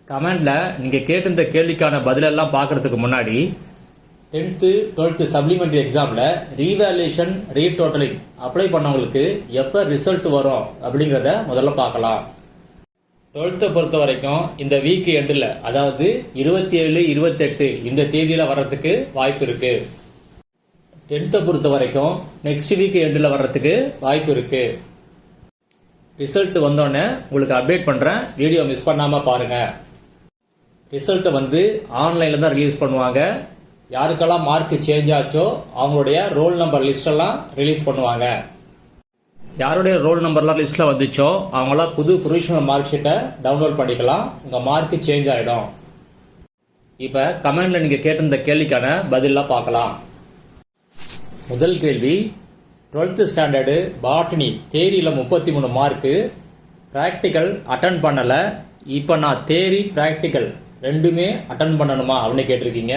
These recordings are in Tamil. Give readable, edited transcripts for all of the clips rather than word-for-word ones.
கமெண்ட்ல நீங்க கேட்டிருந்த கேள்விக்கான பதிலெல்லாம் பார்க்கறதுக்கு முன்னாடி 10th 12th சப்ளிமெண்டரி எக்ஸாம்ல ரீவேல்யூஷன் ரீடோட்டலிங் அப்ளை பண்ணவங்களுக்கு எப்ப ரிசல்ட் வரும் அப்படிங்கிறத முதல்ல பார்க்கலாம். 12th பொறுத்த வரைக்கும் இந்த வீக் எண்டில், அதாவது 27 28 இந்த தேதியில வர்றதுக்கு வாய்ப்பு இருக்கு. 10th பொறுத்த வரைக்கும் நெக்ஸ்ட் வீக் எண்டில் வர்றதுக்கு வாய்ப்பு இருக்கு. ரிசல்ட் வந்தோடனே உங்களுக்கு அப்டேட் பண்றேன், வீடியோ மிஸ் பண்ணாம பாருங்க. ரிசல்ட் ஆன்லைன்ல தான் ரிலீஸ் பண்ணுவாங்க. யாருக்கெல்லாம் மார்க் சேஞ்ச் ஆச்சோ அவங்களுடைய ரோல் நம்பர் லிஸ்ட் எல்லாம் ரிலீஸ் பண்ணுவாங்க. யாருடைய ரோல் நம்பர்லாம் லிஸ்ட்ல வந்துச்சோ அவங்களாம் புது ப்ரொவிஷனல் மார்க் ஷீட்டை டவுன்லோட் பண்ணிக்கலாம். உங்க மார்க் சேஞ்ச் ஆயிடும். இப்ப கமெண்ட்ல நீங்க கேட்டிருந்த கேள்விக்கான பதிலெல்லாம் பார்க்கலாம். முதல் கேள்வி, 12th ஸ்டாண்டர்டு பாட்டனி தேரியில் 33 மார்க்கு, ப்ராக்டிக்கல் அட்டன் பண்ணலை. இப்போ நான் தேரி ப்ராக்டிக்கல் ரெண்டுமே அட்டன் பண்ணணுமா அப்படின்னு கேட்டிருக்கீங்க.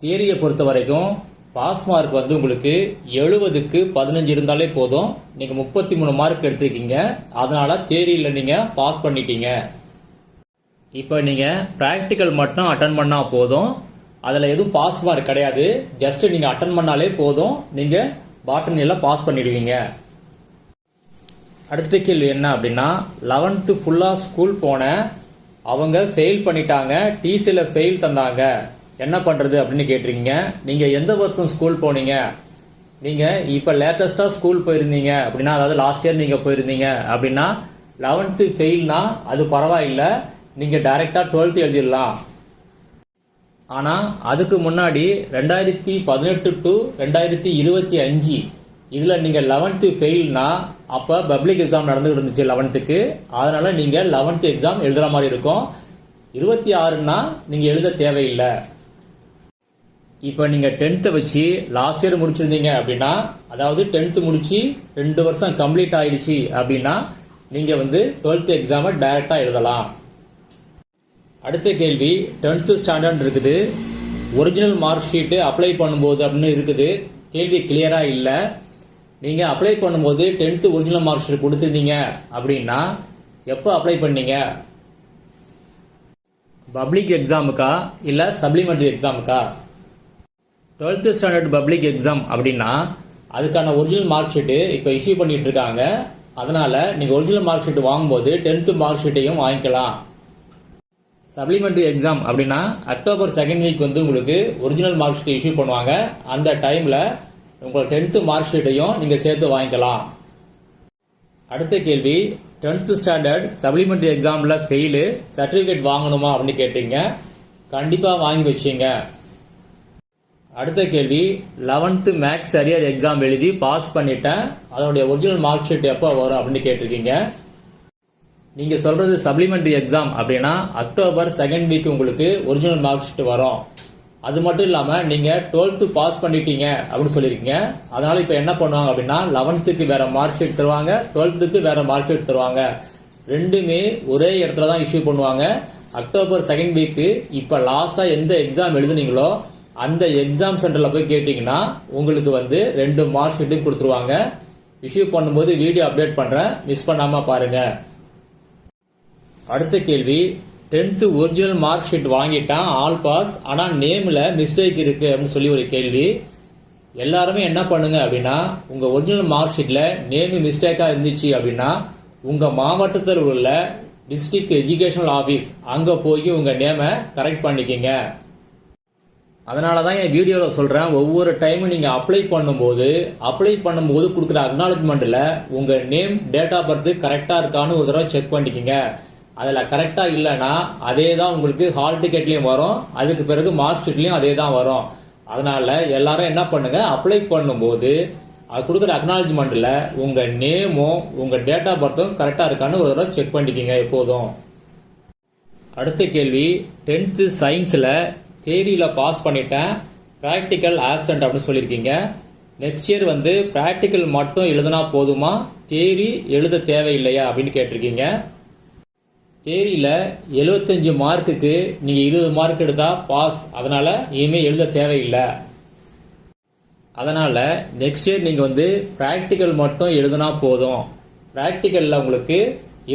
தேரியை பொறுத்த வரைக்கும் பாஸ் மார்க் உங்களுக்கு 70க்கு 15 இருந்தாலே போதும். நீங்கள் 33 மார்க் எடுத்திருக்கீங்க, அதனால தேரியில் நீங்கள் பாஸ் பண்ணிட்டீங்க. இப்போ நீங்கள் ப்ராக்டிக்கல் மட்டும் அட்டன் பண்ணால் போதும். அதில் எதுவும் பாஸ் மார்க் கிடையாது. ஜஸ்ட் நீங்கள் அட்டன் பண்ணாலே போதும், நீங்கள் பாட்டனியில் பாஸ் பண்ணிடுவீங்க. அடுத்த கேள்வி என்ன அப்படின்னா, 11th ஃபுல்லாக ஸ்கூல் போனேன், அவங்க ஃபெயில் பண்ணிட்டாங்க, டிசியில் ஃபெயில் தந்தாங்க, என்ன பண்ணுறது அப்படின்னு கேட்டிருக்கீங்க. நீங்கள் எந்த வருஷம் ஸ்கூல் போனீங்க? நீங்கள் இப்போ லேட்டஸ்ட்டாக ஸ்கூல் போயிருந்தீங்க அப்படின்னா, அதாவது லாஸ்ட் இயர் நீங்கள் போயிருந்தீங்க அப்படின்னா 11th ஃபெயில்னா அது பரவாயில்லை, நீங்கள் டைரெக்டாக 12th எழுதிடலாம். ஆனால் அதுக்கு முன்னாடி 2018 டு 2025 இதில் நீங்கள் 11th ஃபெயில்னா அப்போ பப்ளிக் எக்ஸாம் நடந்துகிட்டு இருந்துச்சு 11th. அதனால நீங்கள் 11th எக்ஸாம் எழுதுகிற மாதிரி இருக்கும். 26னா நீங்கள் எழுத தேவையில்லை. இப்போ நீங்கள் 10th வச்சு லாஸ்ட் இயர் முடிச்சிருந்தீங்க அப்படின்னா, அதாவது 10th முடிச்சு 2 வருஷம் கம்ப்ளீட் ஆயிடுச்சு அப்படின்னா நீங்கள் 12th எக்ஸாமை டைரெக்டாக எழுதலாம். அடுத்த கேள்வி, 10th ஸ்டாண்டர்ட் இருக்குது, ஒரிஜினல் மார்க் ஷீட்டு அப்ளை பண்ணும்போது அப்படின்னு இருக்குது. கேள்வி கிளியரா இல்லை. நீங்கள் அப்ளை பண்ணும்போது 10th ஒரிஜினல் மார்க் ஷீட் கொடுத்துருந்தீங்க அப்படின்னா எப்போ அப்ளை பண்ணீங்க? பப்ளிக் எக்ஸாமுக்கா இல்லை சப்ளிமெண்டரி எக்ஸாமுக்கா? 12th ஸ்டாண்டர்ட் பப்ளிக் எக்ஸாம் அப்படின்னா அதுக்கான ஒரிஜினல் மார்க் ஷீட்டு இப்போ இஷ்யூ பண்ணிட்டு இருக்காங்க. அதனால நீங்கள் ஒரிஜினல் மார்க் ஷீட் வாங்கும்போது 10th மார்க் ஷீட்டையும் வாங்கிக்கலாம். சப்ளிமெண்டரி எக்ஸாம் அப்படின்னா அக்டோபர் 2nd வீக் உங்களுக்கு ஒரிஜினல் மார்க் ஷீட் இஷ்யூ பண்ணுவாங்க. அந்த டைமில் உங்கள் 10th மார்க் ஷீட்டையும் நீங்கள் சேர்த்து வாங்கிக்கலாம். அடுத்த கேள்வி, 10th ஸ்டாண்டர்ட் சப்ளிமெண்டரி எக்ஸாமில் ஃபெயிலு, சர்டிஃபிகேட் வாங்கணுமா அப்படின்னு கேட்டீங்க. கண்டிப்பாக வாங்கி வச்சிங்க. அடுத்த கேள்வி, 11th மேக்ஸ் அரியர் எக்ஸாம் எழுதி பாஸ் பண்ணிட்டேன், அதனுடைய ஒரிஜினல் மார்க் ஷீட் எப்போ வரும் அப்படின்னு கேட்டிருக்கீங்க. நீங்கள் சொல்கிறது சப்ளிமெண்டரி எக்ஸாம் அப்படின்னா அக்டோபர் 2nd வீக் உங்களுக்கு ஒரிஜினல் மார்க் ஷீட் வரும். அது மட்டும் இல்லாமல் நீங்கள் 12th பாஸ் பண்ணிட்டீங்க அப்படின்னு சொல்லியிருக்கீங்க. அதனால் இப்போ என்ன பண்ணுவாங்க அப்படின்னா 11th வேறு மார்க் ஷீட் தருவாங்க, 12th வேறு மார்க் ஷீட் தருவாங்க. ரெண்டுமே ஒரே இடத்துல தான் இஷ்யூ பண்ணுவாங்க. அக்டோபர் 2nd வீக்கு இப்போ லாஸ்ட்டாக எந்த எக்ஸாம் எழுதுனீங்களோ அந்த எக்ஸாம் சென்டரில் போய் கேட்டிங்கன்னா உங்களுக்கு 2 மார்க் ஷீட்டும் கொடுத்துருவாங்க. இஷ்யூ பண்ணும்போது வீடியோ அப்டேட் பண்ணுறேன், மிஸ் பண்ணாமல் பாருங்கள். அடுத்த கேள்வி, 10th ஒரிஜினல் மார்க் ஷீட் வாங்கிட்டான், ஆல் பாஸ், ஆனால் நேமில் மிஸ்டேக் இருக்குது அப்படின்னு சொல்லி ஒரு கேள்வி. எல்லாருமே என்ன பண்ணுங்க அப்படின்னா, உங்கள் ஒரிஜினல் மார்க் ஷீட்டில் நேமு மிஸ்டேக்காக இருந்துச்சு அப்படின்னா உங்கள் மாவட்டத்தில் உள்ள டிஸ்ட்ரிக்ட் எஜுகேஷனல் ஆஃபீஸ் அங்கே போய் உங்கள் நேமை கரெக்ட் பண்ணிக்கிங்க. அதனால தான் என் வீடியோவில் சொல்கிறேன், ஒவ்வொரு டைமும் நீங்கள் அப்ளை பண்ணும்போது கொடுக்குற அக்னாலஜ்மெண்ட்டில் உங்கள் நேம், டேட் ஆஃப் பர்த் கரெக்டாக இருக்கான்னு ஒரு தடவை செக் பண்ணிக்கிங்க. அதில் கரெக்டாக இல்லைன்னா அதே தான் உங்களுக்கு ஹால் டிக்கெட்லேயும் வரும், அதுக்கு பிறகு மார்க் ஷீட்லேயும் அதே தான் வரும். அதனால் எல்லாரும் என்ன பண்ணுங்க, அப்ளை பண்ணும்போது அது கொடுக்குற அக்னாலஜ்மெண்ட்டில் உங்கள் நேமும் உங்கள் டேட் ஆஃப் பர்த்தும் கரெக்டாக இருக்கான்னு ஒரு தடவை செக் பண்ணிக்கிங்க எப்போதும். அடுத்த கேள்வி, 10th சயின்ஸில் தியரியில் பாஸ் பண்ணிட்டேன், ப்ராக்டிக்கல் ஆப்சண்ட் அப்படின்னு சொல்லியிருக்கீங்க. நெக்ஸ்ட் இயர் ப்ராக்டிக்கல் மட்டும் எழுதுனா போதுமா, தியரி எழுத தேவையில்லையா அப்படின்னு கேட்டிருக்கீங்க. தேரியில் 75 மார்க்குக்கு நீங்கள் 20 மார்க் எடுத்தால் பாஸ், அதனால் இனிமேல் எழுத தேவையில்லை. அதனால் நெக்ஸ்ட் இயர் நீங்கள் ப்ராக்டிக்கல் மட்டும் எழுதுனா போதும். ப்ராக்டிக்கலில் உங்களுக்கு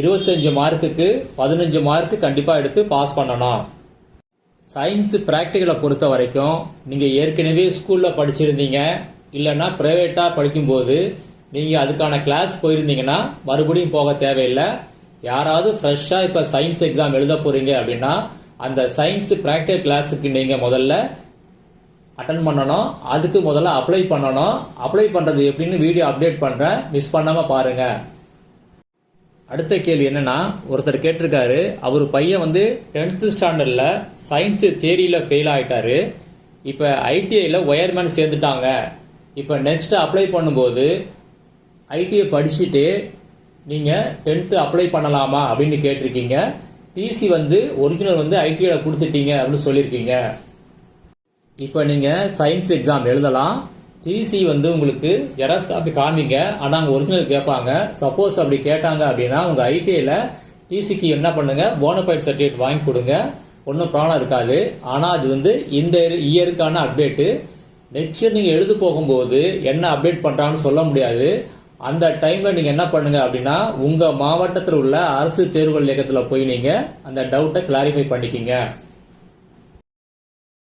25 மார்க்குக்கு 15 மார்க்கு கண்டிப்பாக எடுத்து பாஸ் பண்ணணும். சயின்ஸ் ப்ராக்டிக்கலை பொறுத்த வரைக்கும் நீங்கள் ஏற்கனவே ஸ்கூலில் படிச்சிருந்தீங்க, இல்லைன்னா ப்ரைவேட்டாக படிக்கும்போது நீங்கள் அதுக்கான கிளாஸ் போயிருந்தீங்கன்னா மறுபடியும் போக தேவையில்லை. யாராவது ஃப்ரெஷ்ஷாக இப்போ சயின்ஸ் எக்ஸாம் எழுத போகிறீங்க அப்படின்னா அந்த சயின்ஸ் ப்ராக்டிக்கல் கிளாஸுக்கு நீங்கள் முதல்ல அட்டன் பண்ணணும். அதுக்கு முதல்ல அப்ளை பண்ணணும். அப்ளை பண்ணுறது எப்படின்னு வீடியோ அப்டேட் பண்ணுறேன், மிஸ் பண்ணாமல் பாருங்கள். அடுத்த கேள்வி என்னன்னா, ஒருத்தர் கேட்டிருக்காரு, அவர் பையன் வந்து 10th ஸ்டாண்டர்டில் சயின்ஸு தியரியில் ஃபெயில் ஆகிட்டாரு. இப்போ ஐடிஐயில் ஒயர்மேன் சேர்ந்துட்டாங்க. இப்போ நெக்ஸ்ட் அப்ளை பண்ணும்போது ஐடிஐ படிச்சுட்டு நீங்கள் 10th அப்ளை பண்ணலாமா அப்படின்னு கேட்டிருக்கீங்க. டிசி வந்து ஒரிஜினல் வந்து ஐடிஐயில் கொடுத்துட்டீங்க அப்படின்னு சொல்லியிருக்கீங்க. இப்போ நீங்கள் சயின்ஸ் எக்ஸாம் எழுதலாம். டிசி வந்து உங்களுக்கு ஜெராக்ஸ் காப்பி காமிங்க, ஆனால் அங்கே ஒரிஜினல் கேட்பாங்க. சப்போஸ் அப்படி கேட்டாங்க அப்படின்னா உங்கள் ஐடிஐயில் டிசிக்கு என்ன பண்ணுங்க, போனஃபைட் சர்டிஃபிகேட் வாங்கி கொடுங்க, ஒன்றும் ப்ராப்ளம் இருக்காது. ஆனால் அது வந்து இந்த இயருக்கான அப்டேட்டு. நெக்ஸ்ட் இயர் நீங்கள் எழுத போகும்போது என்ன அப்டேட் பண்ணுறாங்கன்னு சொல்ல முடியாது. அந்த டைமில் நீங்கள் என்ன பண்ணுங்க அப்படின்னா உங்கள் மாவட்டத்தில் உள்ள அரசு தேர்வுகள் இயக்கத்தில் போய் நீங்கள் அந்த டவுட்டை கிளாரிஃபை பண்ணிக்கிங்க.